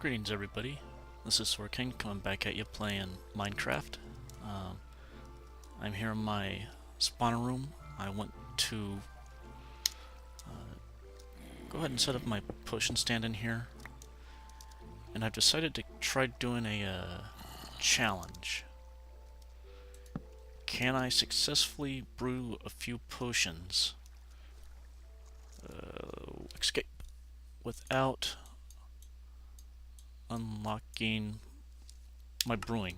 Greetings everybody, this is Thorcane coming back at you playing Minecraft. I'm here in my spawner room. I want to go ahead and set up my potion stand in here. And I've decided to try doing a challenge. Can I successfully brew a few potions escape without unlocking my brewing?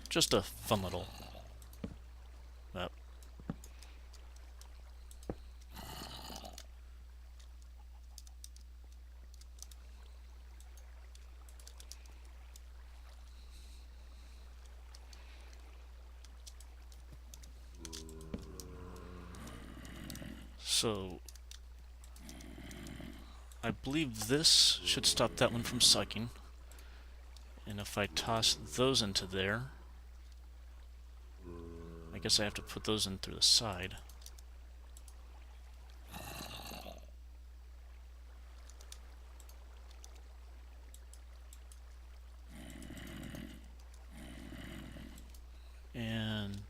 Just a fun little map. So I believe this should stop that one from sucking. And if I toss those into there, I guess I have to put those in through the side. And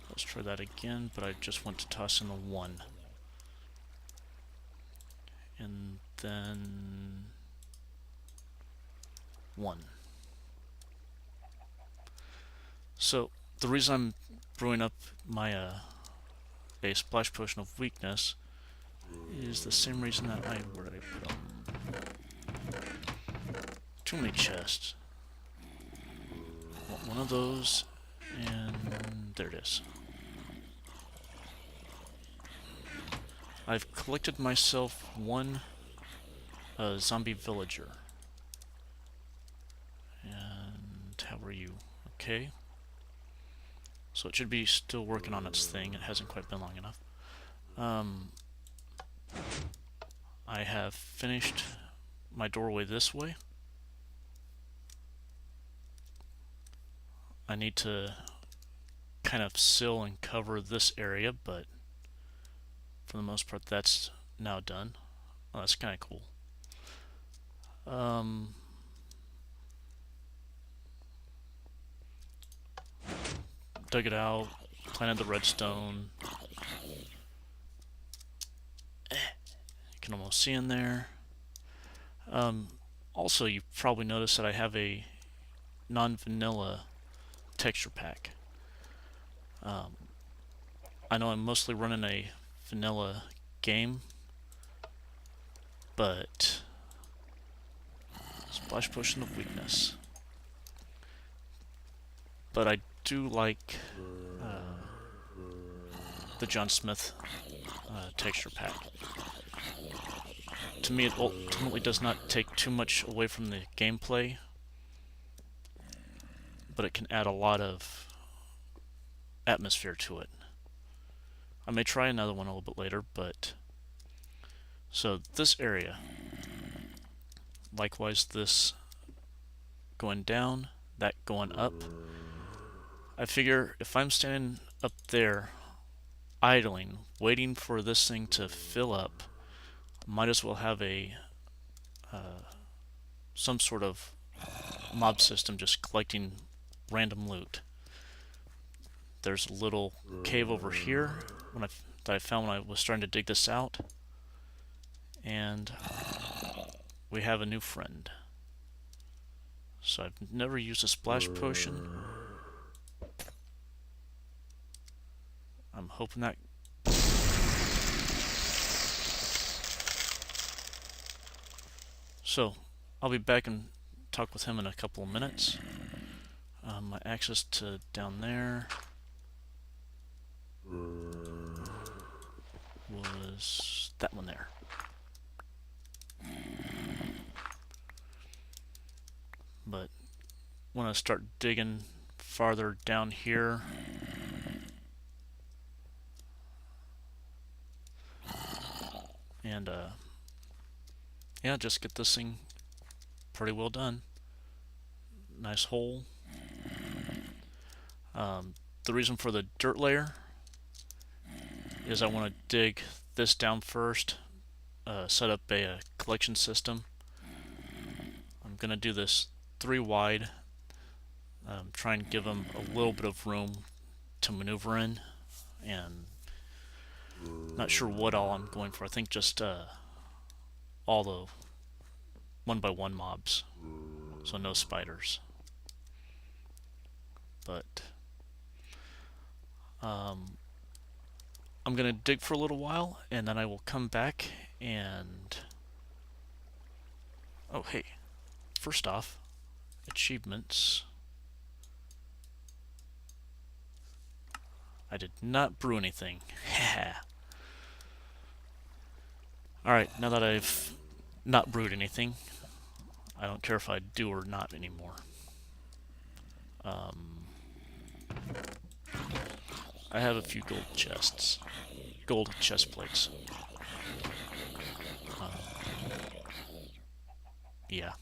let's try that again, but I just want to toss in a 1. And then 1. So the reason I'm brewing up my a splash potion of weakness is the same reason that where did I put them? Too many chests. Want one of those, and there it is. I've collected myself one zombie villager. And how are you? Okay. So it should be still working on its thing. It hasn't quite been long enough. I have finished my doorway this way. I need to kind of seal and cover this area, but for the most part that's now done. Oh, that's kind of cool. Dug it out, planted the redstone. You can almost see in there. Also, you probably noticed that I have a non-vanilla texture pack. I know I'm mostly running a vanilla game, but splash potion of weakness. But I do like the John Smith texture pack. To me, it ultimately does not take too much away from the gameplay, but it can add a lot of atmosphere to it. I may try another one a little bit later, but so this area, likewise this going down, that going up. I figure if I'm standing up there idling, waiting for this thing to fill up, might as well have a some sort of mob system just collecting random loot. There's a little cave over here that I found when I was starting to dig this out, and we have a new friend. So I've never used a splash potion. I'm hoping that so I'll be back and talk with him in a couple of minutes. My access to down there was that one there. But when I start digging farther down here, and yeah, just get this thing pretty well done. Nice hole. The reason for the dirt layer is I want to dig this down first, set up a collection system. I'm going to do this 3 wide, try and give them a little bit of room to maneuver in, and not sure what all I'm going for. I think just all the 1x1 mobs, so no spiders. But I'm gonna dig for a little while, and then I will come back and... Oh, hey. First off, achievements. I did not brew anything. Alright, now that I've not brewed anything, I don't care if I do or not anymore. I have a few gold chests. Gold chest plates. Yeah.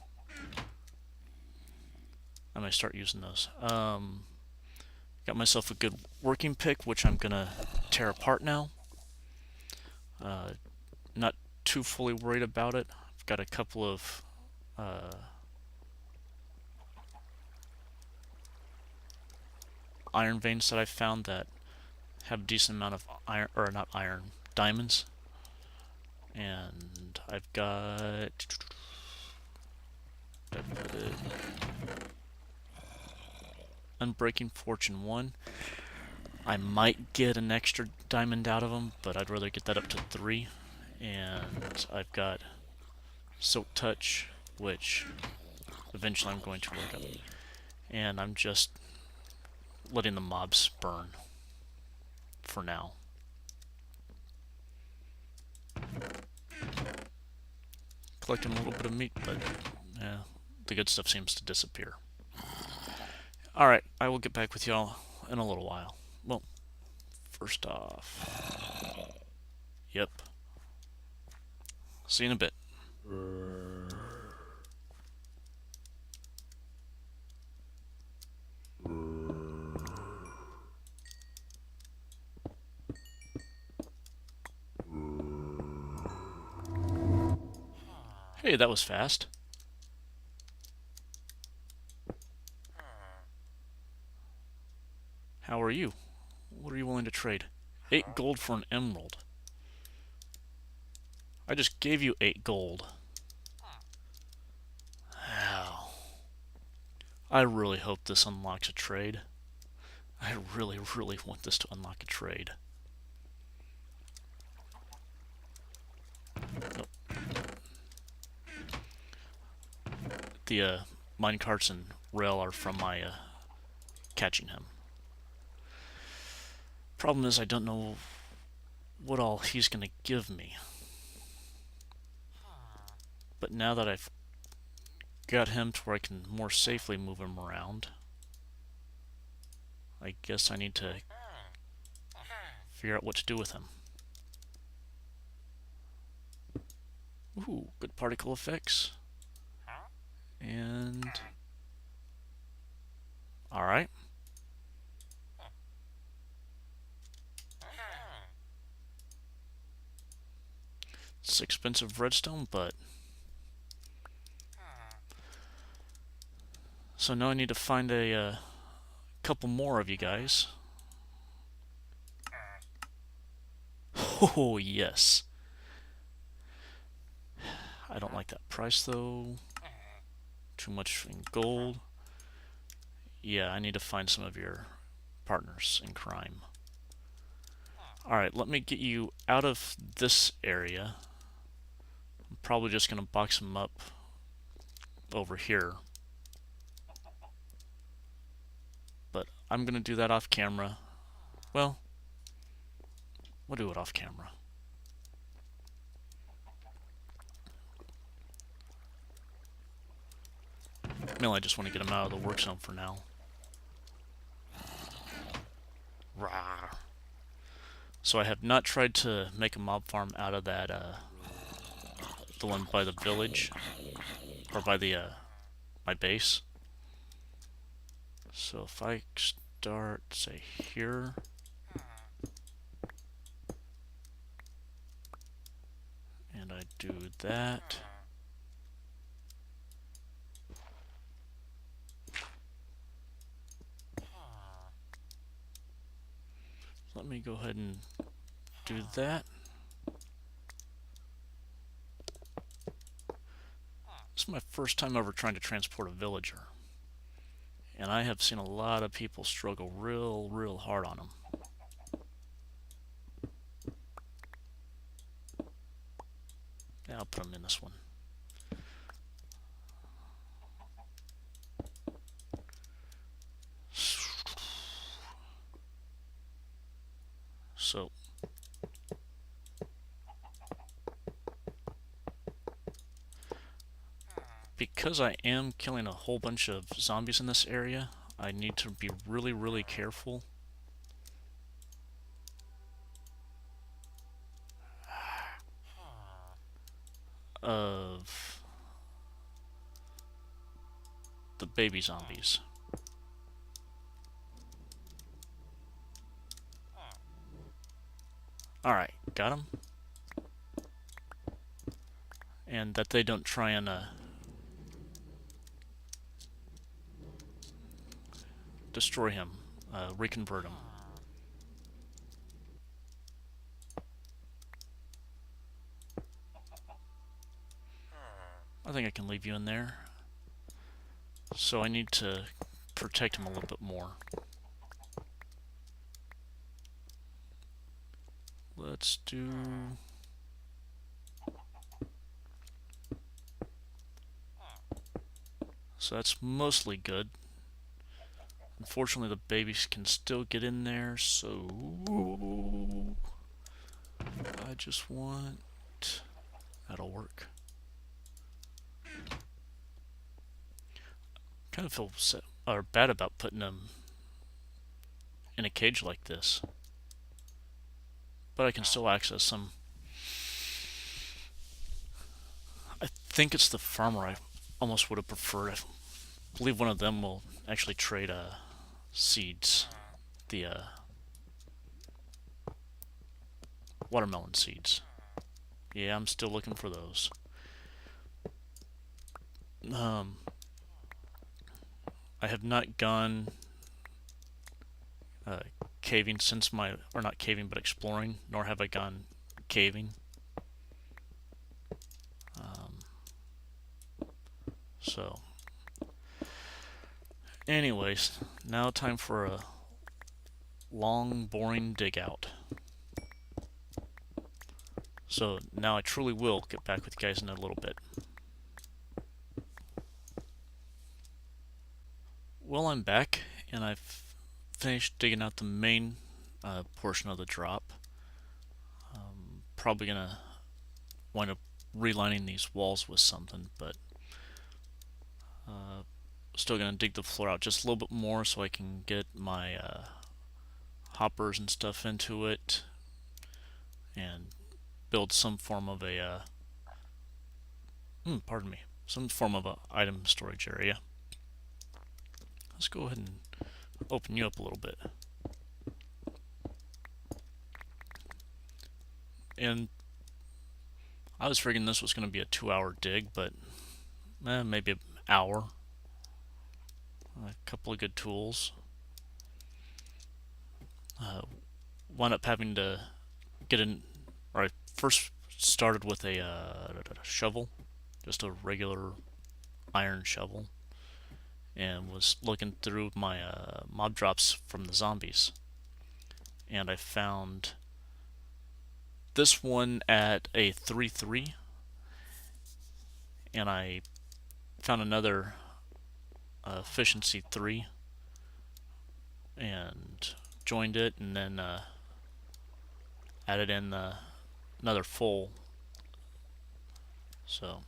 I might start using those. Got myself a good working pick, which I'm gonna tear apart now. Not too fully worried about it. I've got a couple of iron veins that I found that have a decent amount of iron, or not iron, diamonds. And I've got... Unbreaking Fortune 1. I might get an extra diamond out of them, but I'd rather get that up to 3. And I've got Silk Touch, which eventually I'm going to work up. And I'm just letting the mobs burn for now. Collecting a little bit of meat, but yeah, the good stuff seems to disappear. Alright, I will get back with y'all in a little while. Well, first off... Yep. See you in a bit. Hey, that was fast. How are you? What are you willing to trade? 8 gold for an emerald. I just gave you 8 gold. Wow. I really hope this unlocks a trade. I really, really want this to unlock a trade. Nope. The minecarts and rail are from my catching him. Problem is I don't know what all he's going to give me. But now that I've got him to where I can more safely move him around, I guess I need to figure out what to do with him. Ooh, good particle effects. And... alright. It's expensive redstone, but... So now I need to find a couple more of you guys. Oh, yes. I don't like that price, though. Too much in gold. Yeah, I need to find some of your partners in crime. Alright, let me get you out of this area. I'm probably just going to box them up over here. But I'm going to do that off camera. Well, we'll do it off camera. Mainly I just want to get them out of the work zone for now. Rawr. So I have not tried to make a mob farm out of that, the one by the village, or by the, my base. So if I start, say, here. And I do that. Let me go ahead and do that. This is my first time ever trying to transport a villager. And I have seen a lot of people struggle real hard on them. Yeah, I'll put them in this one. So, because I am killing a whole bunch of zombies in this area, I need to be really careful. Of the baby zombies. Alright, got them. And that they don't try and destroy him, reconvert him. I think I can leave you in there. So I need to protect him a little bit more. Let's do... So that's mostly good. Unfortunately, the babies can still get in there, so... I just want... That'll work. Kind of feel bad about putting them in a cage like this. But I can still access them. I think it's the farmer I almost would have preferred. I believe one of them will actually trade seeds. The watermelon seeds. Yeah, I'm still looking for those. I have not gone caving since my, or not caving, but exploring, nor have I gone caving. So, anyways, now time for a long, boring dig out. So now I truly will get back with you guys in a little bit. Well, I'm back, and I've finished digging out the main portion of the drop. Probably gonna wind up relining these walls with something, but still gonna dig the floor out just a little bit more so I can get my hoppers and stuff into it and build some form of a some form of a item storage area. Let's go ahead and open you up a little bit. And I was figuring this was going to be a 2-hour dig, but maybe an hour. A couple of good tools. Wound up having to get in, or I first started with a shovel, just a regular iron shovel, and was looking through my mob drops from the zombies, and I found this one at a 3-3, and I found another efficiency 3 and joined it, and then added in another full. So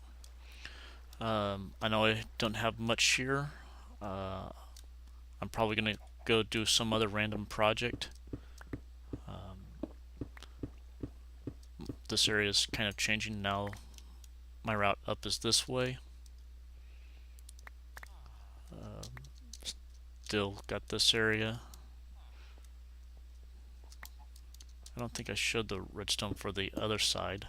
I know I don't have much here. I'm probably gonna go do some other random project. This area is kind of changing now. My route up is this way. Still got this area. I don't think I showed the redstone for the other side,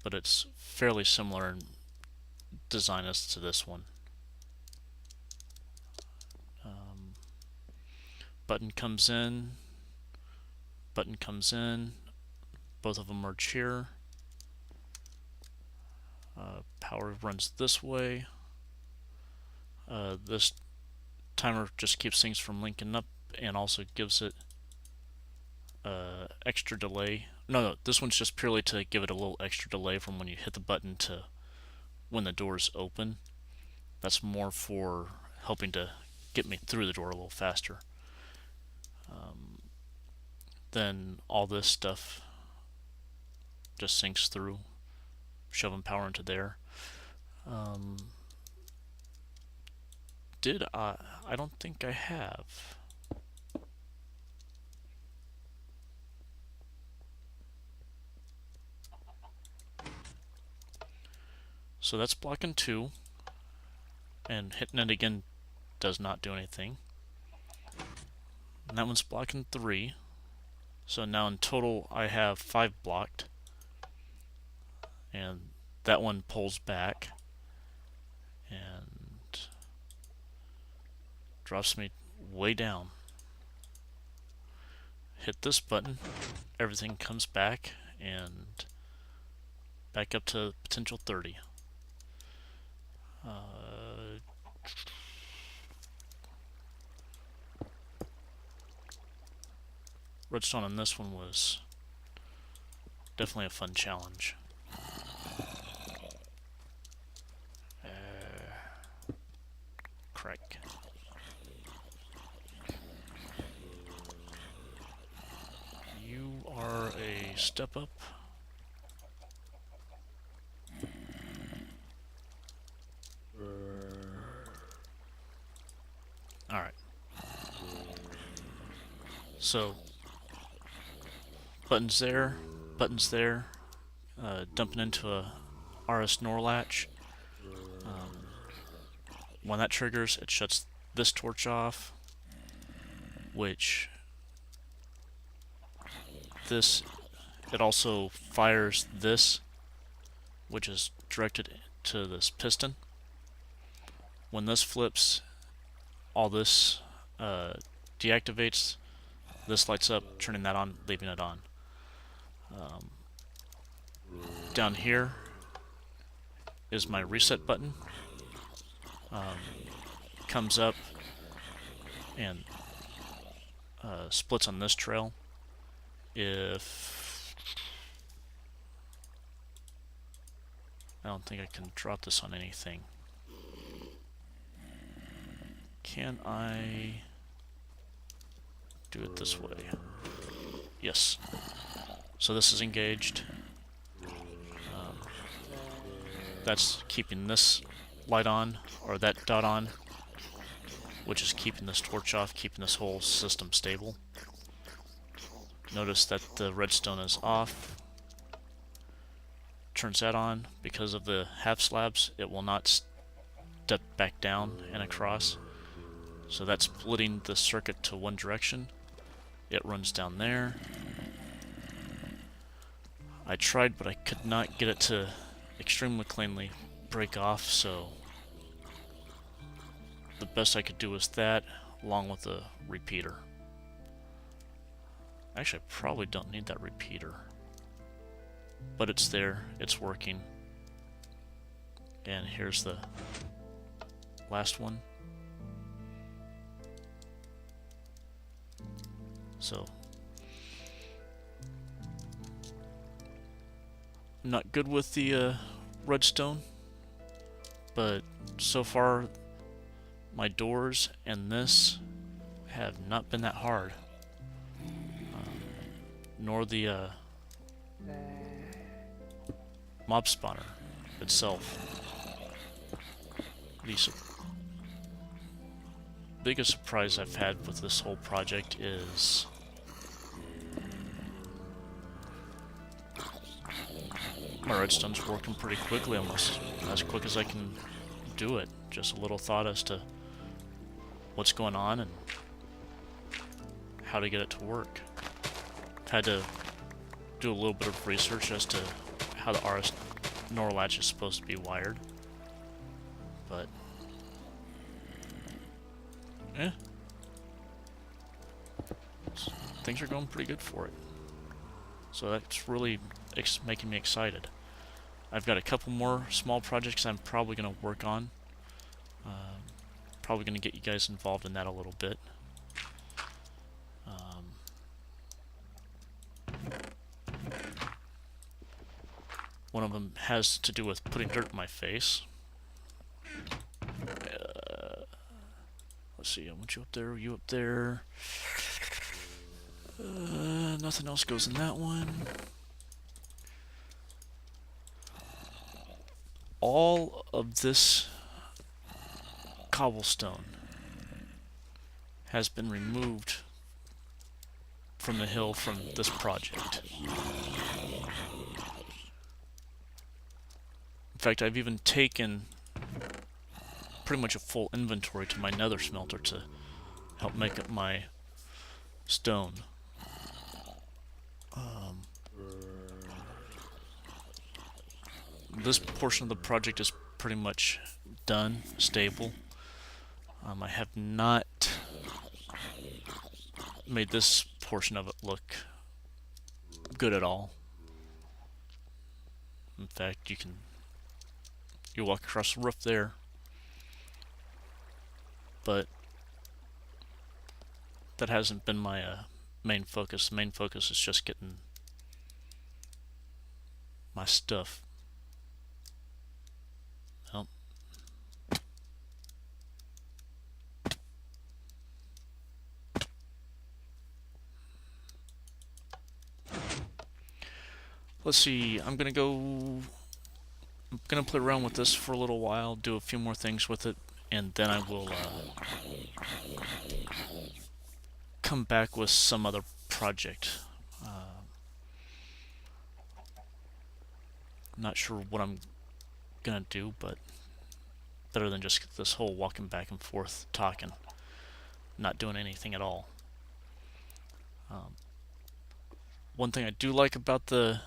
but it's fairly similar in design as to this one. Button comes in, button comes in, both of them merge here. Power runs this way. This timer just keeps things from linking up and also gives it extra delay. No, this one's just purely to give it a little extra delay from when you hit the button to when the doors open. That's more for helping to get me through the door a little faster. Then all this stuff just sinks through, shoving power into there. I don't think I have. So that's blocking 2, and hitting it again does not do anything. And that one's blocking 3. So now in total I have 5 blocked. And that one pulls back and drops me way down. Hit this button, everything comes back and back up to potential 30. Redstone on this one was definitely a fun challenge. Crack. You are a step up. Alright. So, buttons there, dumping into a RS NOR latch. When that triggers, it shuts this torch off, which it also fires this, which is directed to this piston. When this flips, all this deactivates, this lights up, turning that on, leaving it on. Down here is my reset button. Comes up and splits on this trail. If I don't think I can drop this on anything. Can I do it this way? Yes. So this is engaged. That's keeping this light on, or that dot on, which is keeping this torch off, keeping this whole system stable. Notice that the redstone is off. Turns that on. Because of the half slabs, it will not step back down and across. So that's splitting the circuit to one direction. It runs down there. I tried, but I could not get it to extremely cleanly break off, so the best I could do was that, along with the repeater. Actually, I probably don't need that repeater, but it's there, it's working. And here's the last one. So I'm not good with the redstone, but so far my doors and this have not been that hard, nor the mob spawner itself. The biggest surprise I've had with this whole project is my redstone's working pretty quickly, almost as quick as I can do it. Just a little thought as to what's going on and how to get it to work. had to do a little bit of research as to how the RS NOR latch is supposed to be wired. But, eh, things are going pretty good for it. So that's really making me excited. I've got a couple more small projects I'm probably going to work on. Probably going to get you guys involved in that a little bit. One of them has to do with putting dirt in my face. Let's see, I want you up there, you up there. Nothing else goes in that one. All of this cobblestone has been removed from the hill from this project. In fact, I've even taken pretty much a full inventory to my nether smelter to help make up my stone. This portion of the project is pretty much done, stable. I have not made this portion of it look good at all. In fact, you walk across the roof there, but that hasn't been my main focus. The main focus is just getting my stuff. Well, let's see, I'm gonna play around with this for a little while, do a few more things with it, and then I will come back with some other project. I'm not sure what I'm gonna do, but better than just this whole walking back and forth talking, not doing anything at all. One thing I do like about the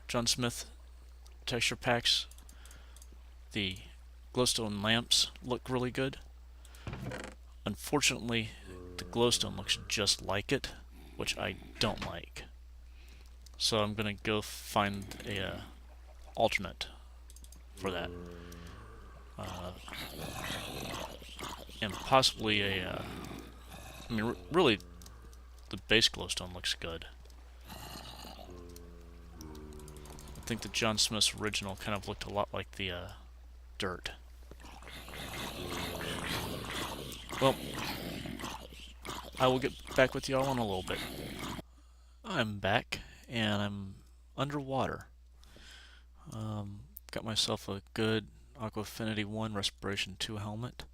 John Smith texture packs, the glowstone lamps look really good. Unfortunately, the glowstone looks just like it, which I don't like. So I'm gonna go find a alternate for that, and possibly a. I mean, really, the base glowstone looks good. I think the John Smith's original kind of looked a lot like the dirt. Well, I will get back with y'all in a little bit. I'm back, and I'm underwater. Got myself a good Aqua Affinity 1 Respiration 2 helmet,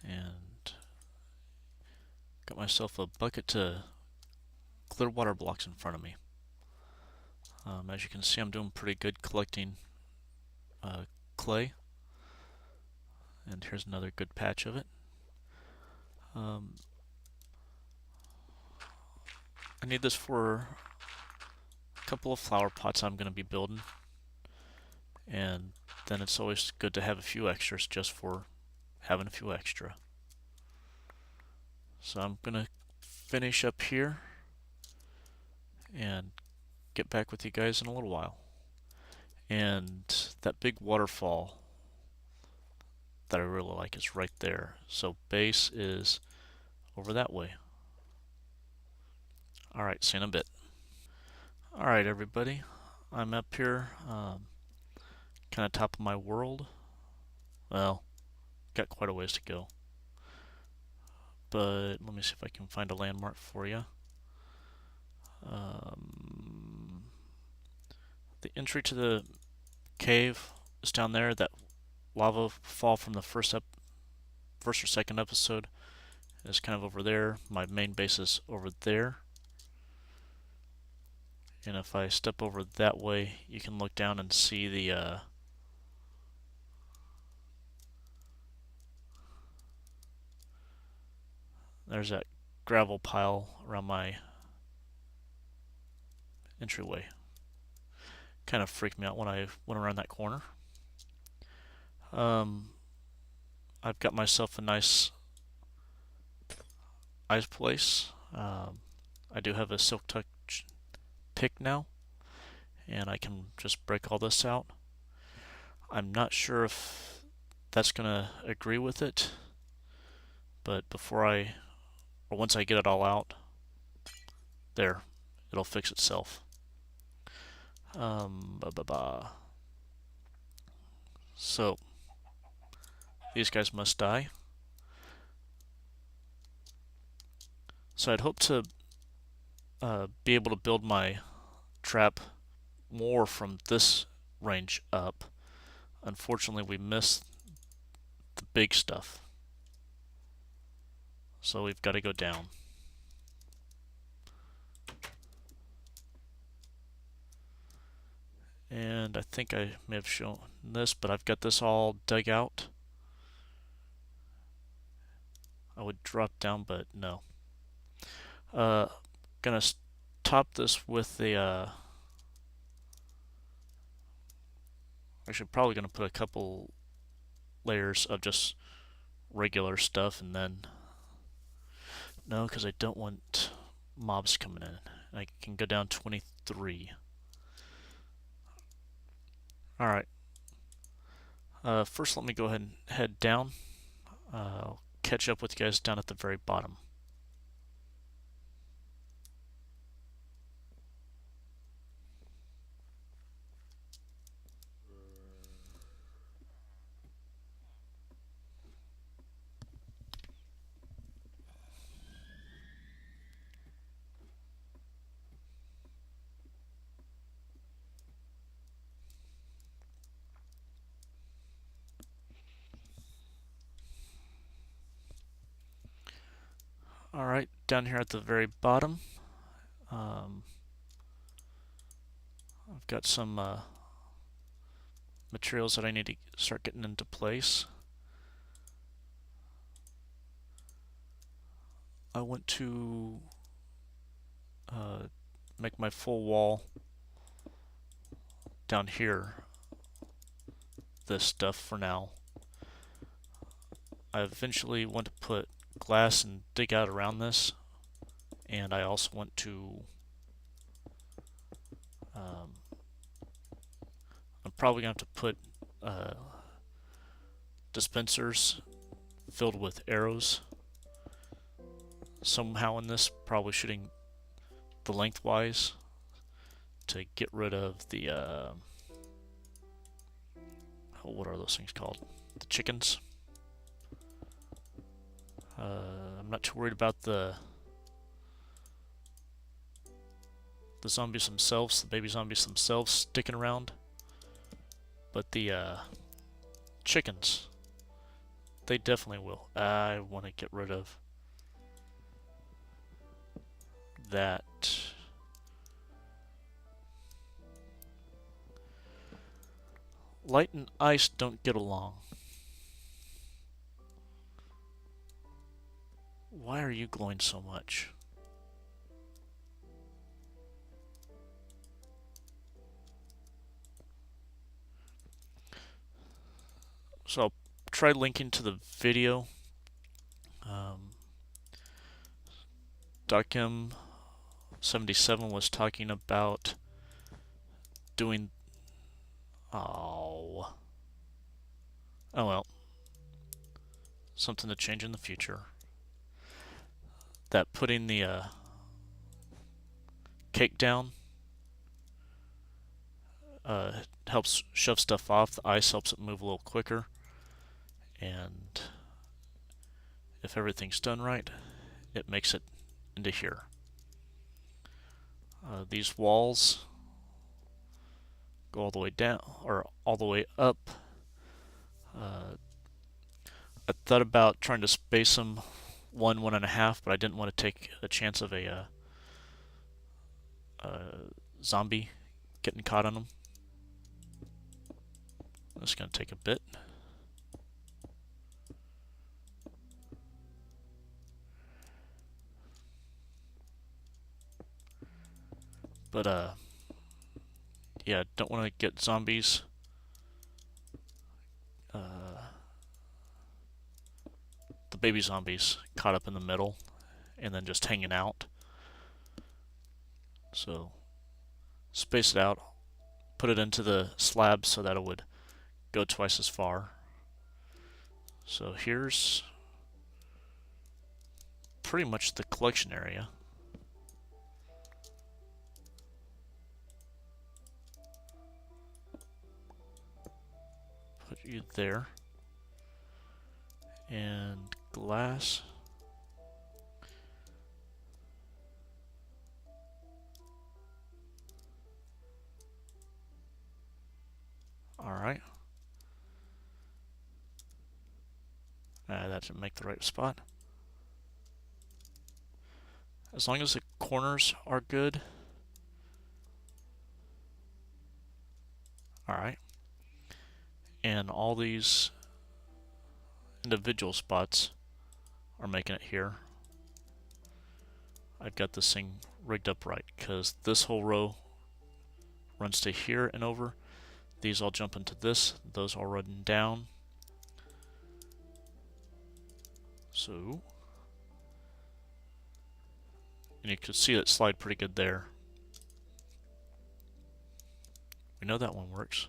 and got myself a bucket to clear water blocks in front of me. As you can see, I'm doing pretty good collecting clay, and here's another good patch of it. I need this for a couple of flower pots I'm going to be building, and then it's always good to have a few extras just for having a few extra. So I'm going to finish up here and get back with you guys in a little while. And that big waterfall that I really like is right there. So base is over that way. Alright, see you in a bit. Alright, everybody. I'm up here, kind of top of my world. Well, got quite a ways to go. But let me see if I can find a landmark for you. The entry to the cave is down there. That lava fall from the first or second episode is kind of over there. My main base is over there. And if I step over that way, you can look down and see the there's that gravel pile around my entryway. Kind of freaked me out when I went around that corner. I've got myself a nice ice place. I do have a silk touch pick now, and I can just break all this out. I'm not sure if that's gonna agree with it, but once I get it all out, there, it'll fix itself. So these guys must die. So I'd hope to be able to build my trap more from this range up. Unfortunately, we missed the big stuff. So we've got to go down. And I think I may have shown this, but I've got this all dug out. I would drop down, but no. Gonna top this with a actually probably gonna put a couple layers of just regular stuff, and then no, because I don't want mobs coming in. I can go down 23. Alright. First let me go ahead and head down. I'll catch up with you guys down at the very bottom. Alright, down here at the very bottom, I've got some materials that I need to start getting into place. I want to make my full wall down here this stuff for now. I eventually want to put glass and dig out around this, and I also want to I'm probably going to have to put dispensers filled with arrows somehow in this, probably shooting the lengthwise to get rid of the what are those things called? The chickens. I'm not too worried about the zombies themselves, the baby zombies themselves sticking around, but the chickens, they definitely will. I want to get rid of that. Light and ice don't get along. Why are you glowing so much? So I'll try linking to the video. Thorcane77 was talking about doing... Oh well. Something to change in the future. That putting the cake down helps shove stuff off. The ice helps it move a little quicker. And if everything's done right, it makes it into here. These walls go all the way down, or all the way up. I thought about trying to space them 1.5, but I didn't want to take a chance of a zombie getting caught on them. That's going to take a bit. But yeah, don't want to get zombies the baby zombies caught up in the middle and then just hanging out. So space it out, put it into the slab so that it would go twice as far. So here's pretty much the collection area. Put you there. And glass. Alright. That didn't make the right spot. As long as the corners are good. Alright. And all these individual spots are making it here. I've got this thing rigged up right because this whole row runs to here and over. These all jump into this. Those all run down. So, and you can see it slide pretty good there. We know that one works.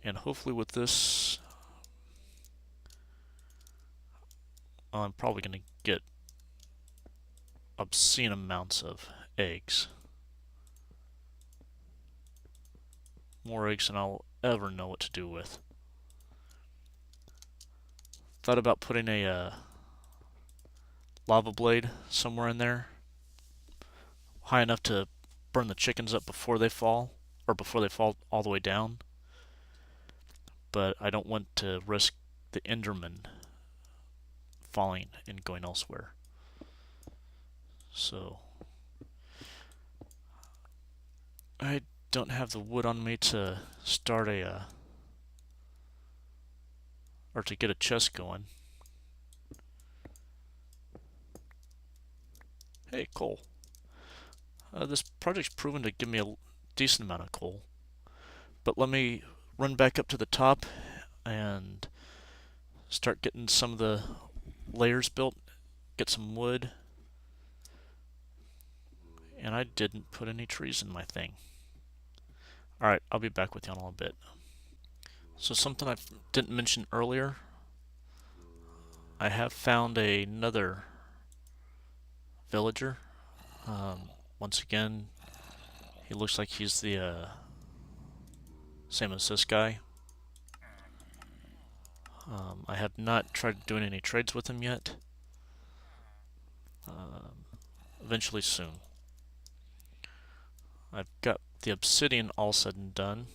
And hopefully with this, I'm probably going to get obscene amounts of eggs. More eggs than I'll ever know what to do with. Thought about putting a lava blade somewhere in there, high enough to burn the chickens up before they fall, or before they fall all the way down. But I don't want to risk the Enderman falling and going elsewhere. So I don't have the wood on me to start or to get a chest going. Hey, coal. This project's proven to give me a decent amount of coal. But let me run back up to the top and start getting some of the layers built, get some wood. And I didn't put any trees in my thing. Alright, I'll be back with you in a little bit. So something I didn't mention earlier, I have found another villager. Once again, he looks like he's the same as this guy. I have not tried doing any trades with him yet. Eventually soon. I've got the obsidian all said and done.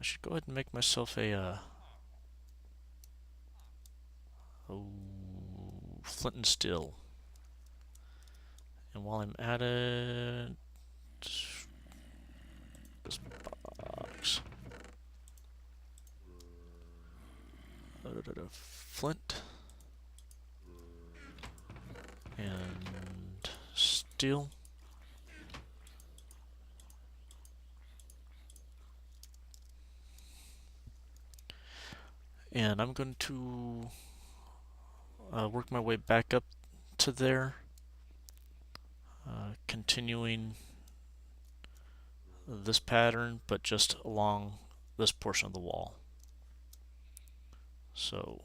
I should go ahead and make myself a flint and steel. And while I'm at it, this box. Flint and steel. And I'm going to work my way back up to there, continuing this pattern, but just along this portion of the wall. So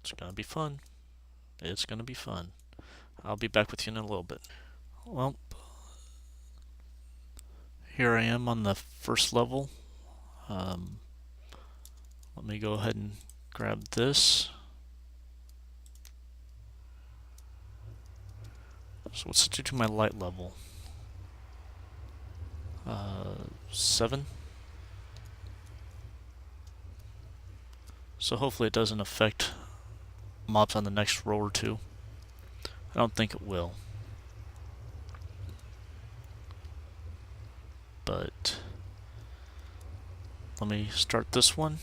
it's gonna be fun. It's gonna be fun. I'll be back with you in a little bit. Well, here I am on the first level. Let me go ahead and grab this. So let's do to my light level. 7. So hopefully it doesn't affect mobs on the next row or two. I don't think it will. But let me start this one.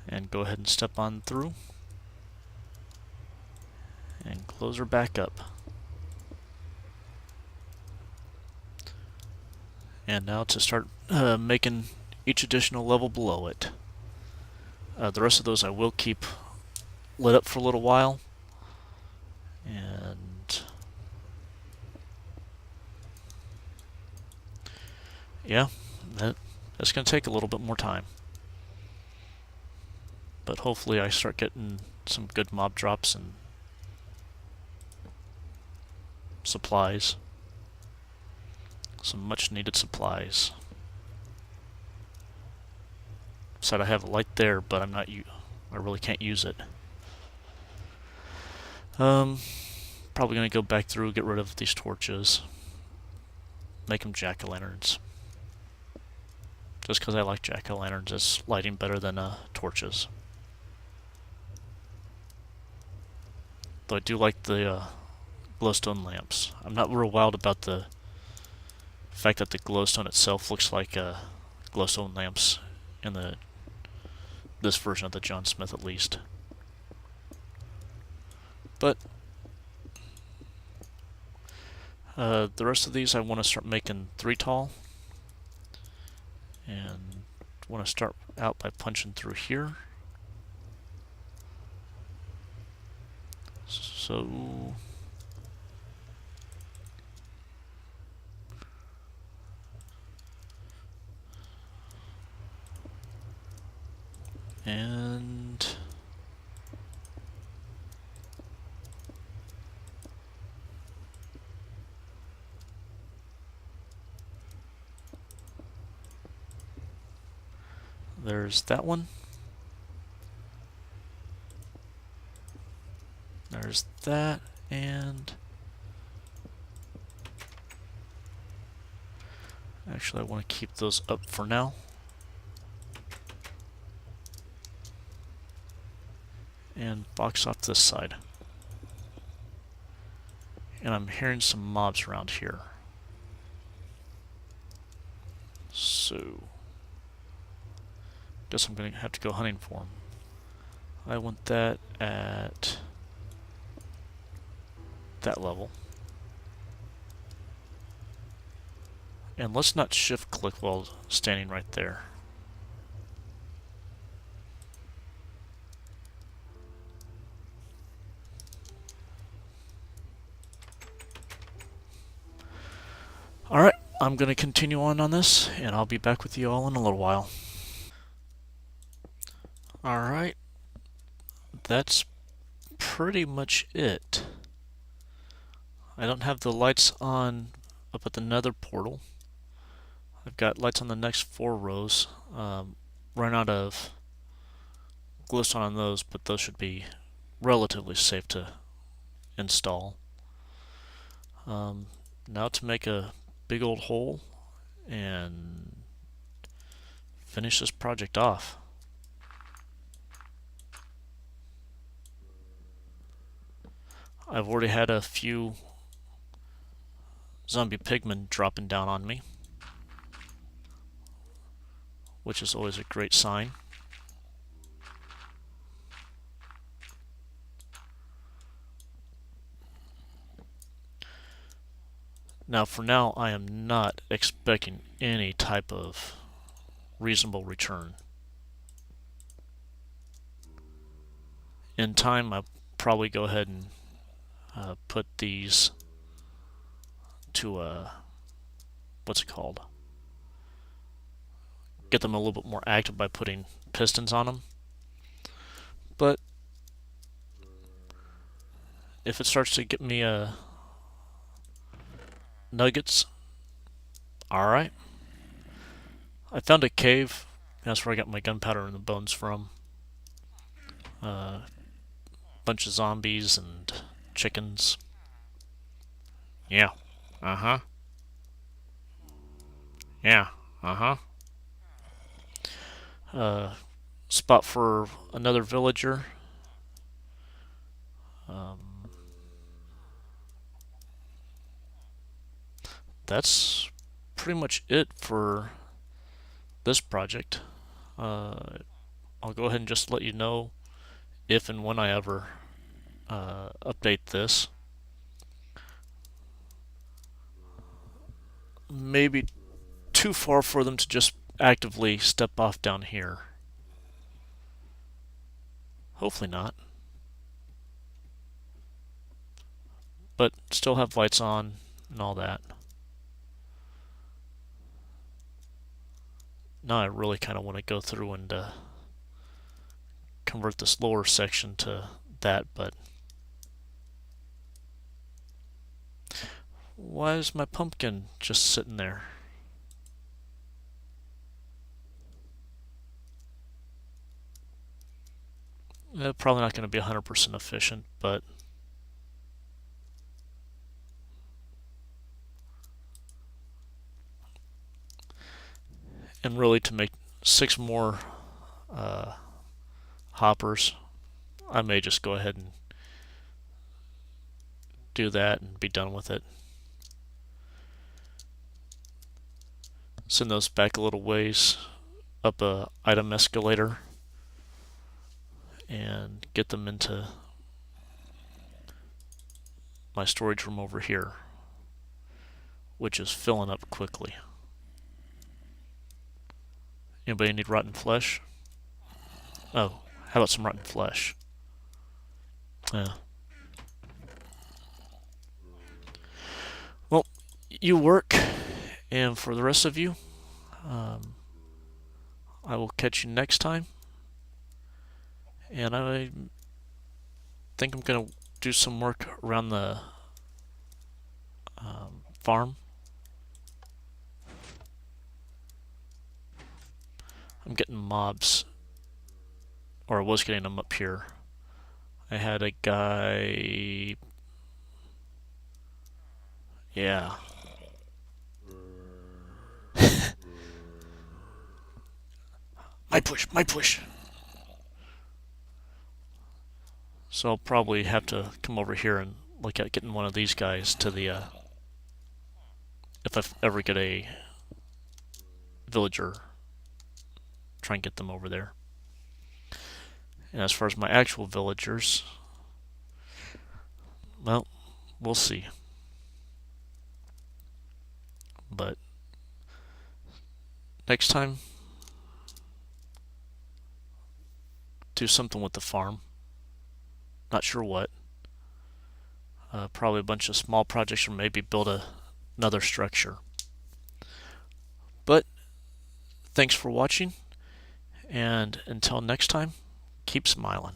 And go ahead and step on through. And close her back up. And now to start making each additional level below it. The rest of those I will keep lit up for a little while. And yeah, that's going to take a little bit more time. But hopefully I start getting some good mob drops and supplies. Some much needed supplies. Said I have a light there, but I really can't use it. Probably gonna go back through, get rid of these torches, make them jack-o'-lanterns. Just because I like jack-o'-lanterns as lighting better than torches. Though I do like the glowstone lamps. I'm not real wild about the fact that the glowstone itself looks like glowstone lamps in this version of the John Smith, at least. But the rest of these I want to start making 3 tall, and want to start out by punching through here. So and there's that one. There's that, and actually I want to keep those up for now. And box off this side. And I'm hearing some mobs around here. So guess I'm going to have to go hunting for them. I want that at that level. And let's not shift click while standing right there. Alright, I'm going to continue on this, and I'll be back with you all in a little while. Alright, that's pretty much it. I don't have the lights on up at the nether portal. I've got lights on the next 4 rows. Run out of glowstone on those, but those should be relatively safe to install. Now to make a big old hole and finish this project off. I've already had a few zombie pigmen dropping down on me, which is always a great sign. Now, for now, I am not expecting any type of reasonable return. In time, I'll probably go ahead and put these to what's it called? Get them a little bit more active by putting pistons on them. But if it starts to get me nuggets, alright. I found a cave. That's where I got my gunpowder and the bones from. Bunch of zombies and chickens. Yeah. Uh-huh. Yeah. Uh-huh. Spot for another villager. That's pretty much it for this project. I'll go ahead and just let you know if and when I ever update this. Maybe too far for them to just actively step off down here. Hopefully not. But still have lights on and all that. Now I really kind of want to go through and convert this lower section to that, but why is my pumpkin just sitting there? Probably not going to be 100% efficient, but and really to make 6 more hoppers, I may just go ahead and do that and be done with it. Send those back a little ways up a item escalator and get them into my storage room over here, which is filling up quickly. Anybody need rotten flesh? Oh, how about some rotten flesh? Yeah. Well, you work, and for the rest of you, I will catch you next time. And I think I'm going to do some work around the farm. I'm getting mobs, or I was getting them up here. I had a guy. Yeah. My push. So I'll probably have to come over here and look at getting one of these guys to the, if I ever get a villager, try and get them over there. And as far as my actual villagers, well, we'll see. But next time, do something with the farm. Not sure what. Probably a bunch of small projects, or maybe build another structure. But thanks for watching, and until next time, keep smiling.